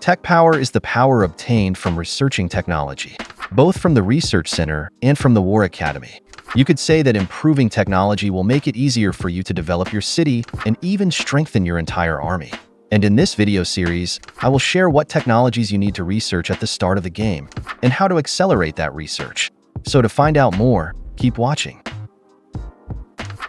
Tech power is the power obtained from researching technology, both from the Research Center and from the War Academy. You could say that improving technology will make it easier for you to develop your city and even strengthen your entire army. And in this video series, I will share what technologies you need to research at the start of the game and how to accelerate that research. So to find out more, keep watching.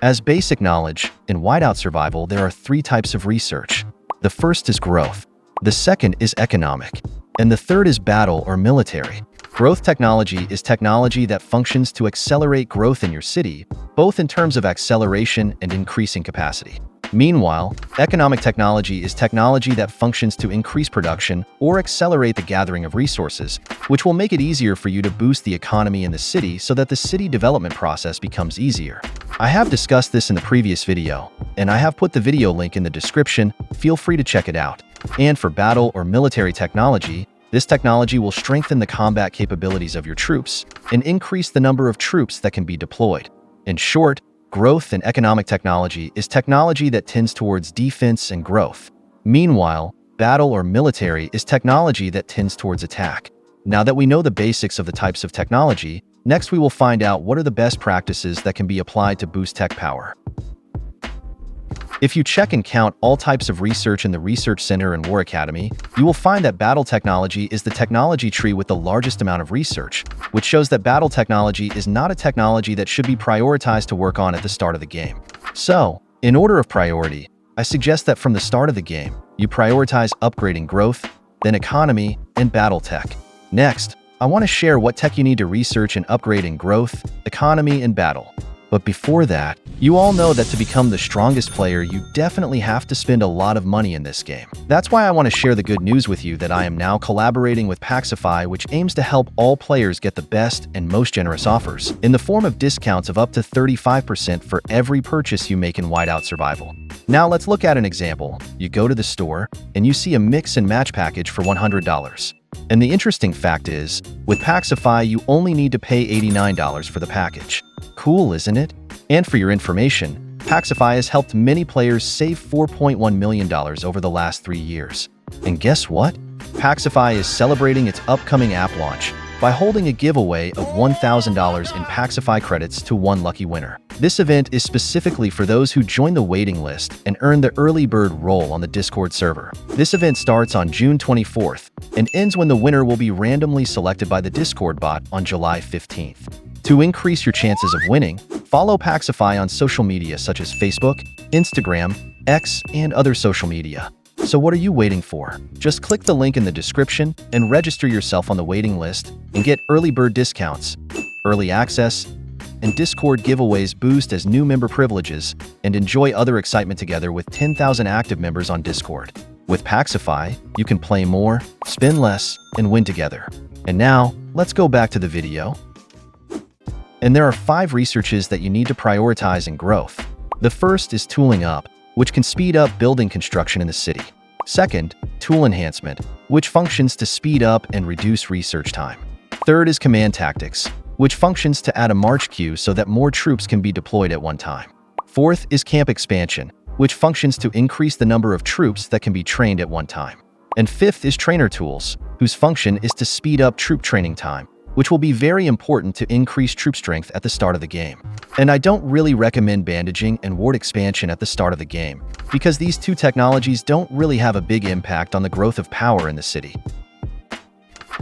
As basic knowledge, in Whiteout survival, there are 3 types of research. The first is growth. The second is economic, and the third is battle or military. Growth technology is technology that functions to accelerate growth in your city, both in terms of acceleration and increasing capacity. Meanwhile, economic technology is technology that functions to increase production or accelerate the gathering of resources, which will make it easier for you to boost the economy in the city so that the city development process becomes easier. I have discussed this in the previous video, and I have put the video link in the description. Feel free to check it out. And for battle or military technology, this technology will strengthen the combat capabilities of your troops and increase the number of troops that can be deployed. In short, growth and economic technology is technology that tends towards defense and growth. Meanwhile, battle or military is technology that tends towards attack. Now that we know the basics of the types of technology, next we will find out what are the best practices that can be applied to boost tech power. If you check and count all types of research in the Research Center and War Academy, you will find that battle technology is the technology tree with the largest amount of research, which shows that battle technology is not a technology that should be prioritized to work on at the start of the game. So, in order of priority, I suggest that from the start of the game, you prioritize upgrading growth, then economy, and battle tech. Next, I want to share what tech you need to research and upgrade in growth, economy, and battle. But before that, you all know that to become the strongest player, you definitely have to spend a lot of money in this game. That's why I want to share the good news with you that I am now collaborating with PACKSIFY, which aims to help all players get the best and most generous offers in the form of discounts of up to 35% for every purchase you make in Whiteout Survival. Now let's look at an example. You go to the store and you see a mix and match package for $100. And the interesting fact is, with PACKSIFY, you only need to pay $89 for the package. Cool, isn't it? And for your information, PACKSIFY has helped many players save $4.1 million over the last 3 years. And guess what? PACKSIFY is celebrating its upcoming app launch by holding a giveaway of $1,000 in PACKSIFY credits to one lucky winner. This event is specifically for those who join the waiting list and earn the early bird role on the Discord server. This event starts on June 24th and ends when the winner will be randomly selected by the Discord bot on July 15th. To increase your chances of winning, follow PACKSIFY on social media such as Facebook, Instagram, X, and other social media. So what are you waiting for? Just click the link in the description and register yourself on the waiting list and get early bird discounts, early access, and Discord giveaways boost as new member privileges, and enjoy other excitement together with 10,000 active members on Discord. With PACKSIFY, you can play more, spend less, and win together. And now, let's go back to the video. And there are 5 researches that you need to prioritize in growth. The first is tooling up, which can speed up building construction in the city. Second, tool enhancement, which functions to speed up and reduce research time. Third is command tactics, which functions to add a march queue so that more troops can be deployed at one time. Fourth is camp expansion, which functions to increase the number of troops that can be trained at one time. And fifth is trainer tools, whose function is to speed up troop training time, which will be very important to increase troop strength at the start of the game. And I don't really recommend bandaging and ward expansion at the start of the game, because these 2 technologies don't really have a big impact on the growth of power in the city.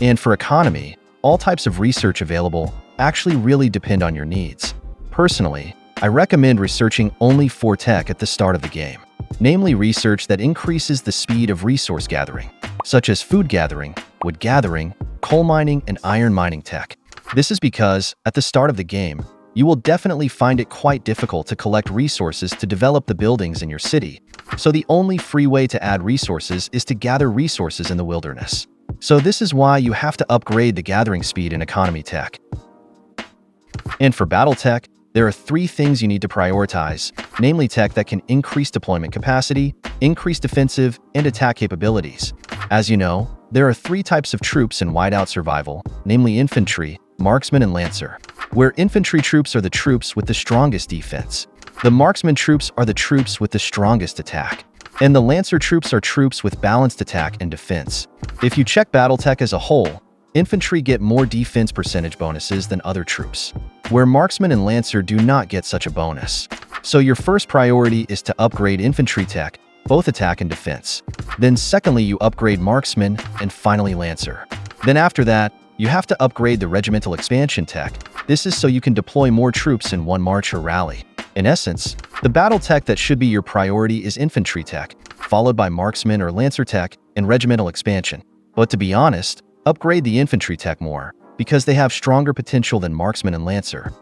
And for economy, all types of research available actually really depend on your needs. Personally, I recommend researching only 4 tech at the start of the game, namely research that increases the speed of resource gathering, such as food gathering, wood gathering, coal mining, and iron mining tech. This is because, at the start of the game, you will definitely find it quite difficult to collect resources to develop the buildings in your city, so the only free way to add resources is to gather resources in the wilderness. So this is why you have to upgrade the gathering speed in economy tech. And for battle tech, there are 3 things you need to prioritize, namely tech that can increase deployment capacity, increase defensive, and attack capabilities. As you know, there are 3 types of troops in Whiteout survival, namely infantry, marksman, and lancer, where infantry troops are the troops with the strongest defense. The marksman troops are the troops with the strongest attack, and the lancer troops are troops with balanced attack and defense. If you check Battletech as a whole, infantry get more defense percentage bonuses than other troops, where marksman and lancer do not get such a bonus. So your first priority is to upgrade infantry tech, both attack and defense. Then secondly, you upgrade marksman, and finally lancer. Then after that, you have to upgrade the regimental expansion tech. This is so you can deploy more troops in one march or rally. In essence, the battle tech that should be your priority is infantry tech, followed by marksman or lancer tech and regimental expansion. But to be honest, upgrade the infantry tech more, because they have stronger potential than marksman and lancer.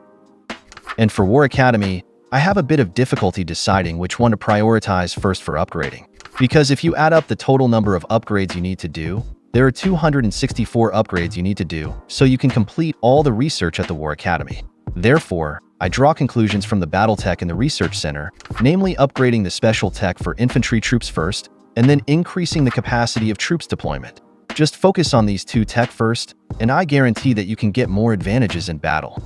And for War Academy, I have a bit of difficulty deciding which one to prioritize first for upgrading. Because if you add up the total number of upgrades you need to do, there are 264 upgrades you need to do, so you can complete all the research at the War Academy. Therefore, I draw conclusions from the battle tech in the research center, namely upgrading the special tech for infantry troops first, and then increasing the capacity of troops deployment. Just focus on these two tech first, and I guarantee that you can get more advantages in battle.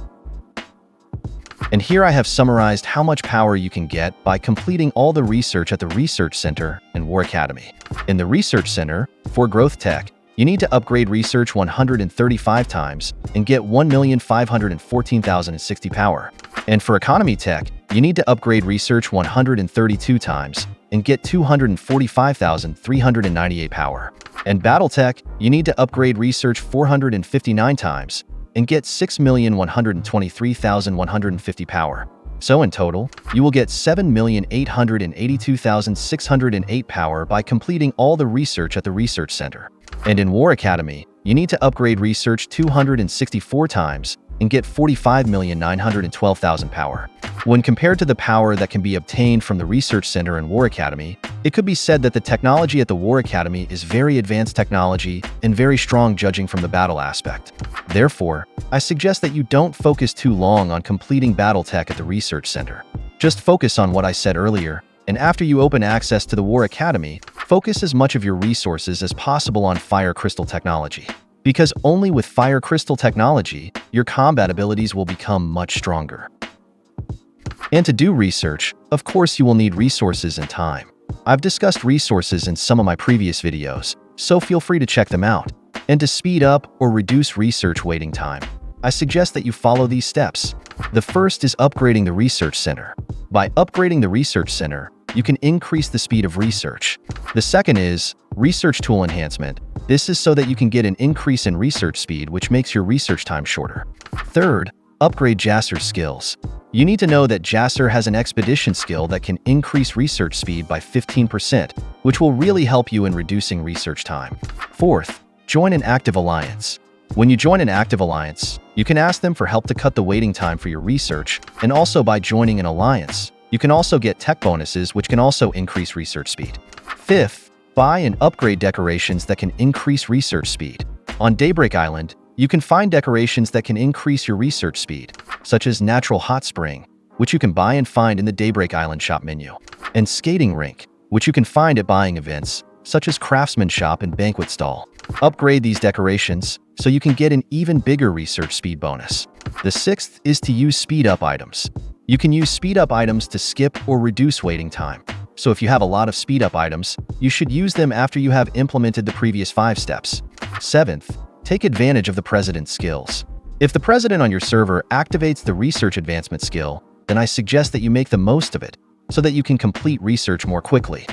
And here I have summarized how much power you can get by completing all the research at the Research Center and War Academy. In the Research Center, for Growth Tech, you need to upgrade Research 135 times and get 1,514,060 power. And for Economy Tech, you need to upgrade Research 132 times and get 245,398 power. And Battle Tech, you need to upgrade Research 459 times and get 6,123,150 power. So in total, you will get 7,882,608 power by completing all the research at the Research Center. And in War Academy, you need to upgrade Research 264 times and get 45,912,000 power. When compared to the power that can be obtained from the Research Center and War Academy, it could be said that the technology at the War Academy is very advanced technology and very strong judging from the battle aspect. Therefore, I suggest that you don't focus too long on completing battle tech at the Research Center. Just focus on what I said earlier, and after you open access to the War Academy, focus as much of your resources as possible on Fire Crystal technology. Because only with Fire Crystal technology, your combat abilities will become much stronger. And to do research, of course you will need resources and time. I've discussed resources in some of my previous videos, so feel free to check them out. And to speed up or reduce research waiting time, I suggest that you follow these steps. The first is upgrading the Research Center. By upgrading the Research Center, you can increase the speed of research. The second is Research Tool Enhancement. This is so that you can get an increase in research speed, which makes your research time shorter. Third, upgrade Jasser's skills. You need to know that Jasser has an expedition skill that can increase research speed by 15%, which will really help you in reducing research time. Fourth, join an active alliance. When you join an active alliance, you can ask them for help to cut the waiting time for your research, and also by joining an alliance, you can also get tech bonuses which can also increase research speed. Fifth, buy and upgrade decorations that can increase research speed. On Daybreak Island, you can find decorations that can increase your research speed, such as Natural Hot Spring, which you can buy and find in the Daybreak Island shop menu, and Skating Rink, which you can find at buying events, such as Craftsman Shop and Banquet Stall. Upgrade these decorations so you can get an even bigger research speed bonus. The sixth is to use speed up items. You can use speed up items to skip or reduce waiting time. So if you have a lot of speed up items, you should use them after you have implemented the previous 5 steps. Seventh, take advantage of the President's skills. If the President on your server activates the Research Advancement skill, then I suggest that you make the most of it so that you can complete research more quickly.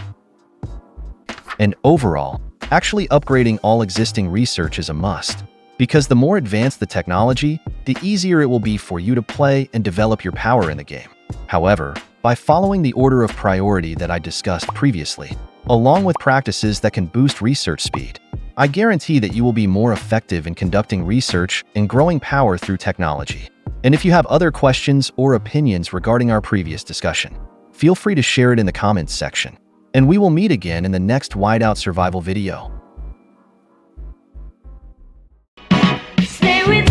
And overall, actually upgrading all existing research is a must, because the more advanced the technology, the easier it will be for you to play and develop your power in the game. However, by following the order of priority that I discussed previously, along with practices that can boost research speed, I guarantee that you will be more effective in conducting research and growing power through technology. And if you have other questions or opinions regarding our previous discussion, feel free to share it in the comments section. And we will meet again in the next Whiteout survival video. Stay with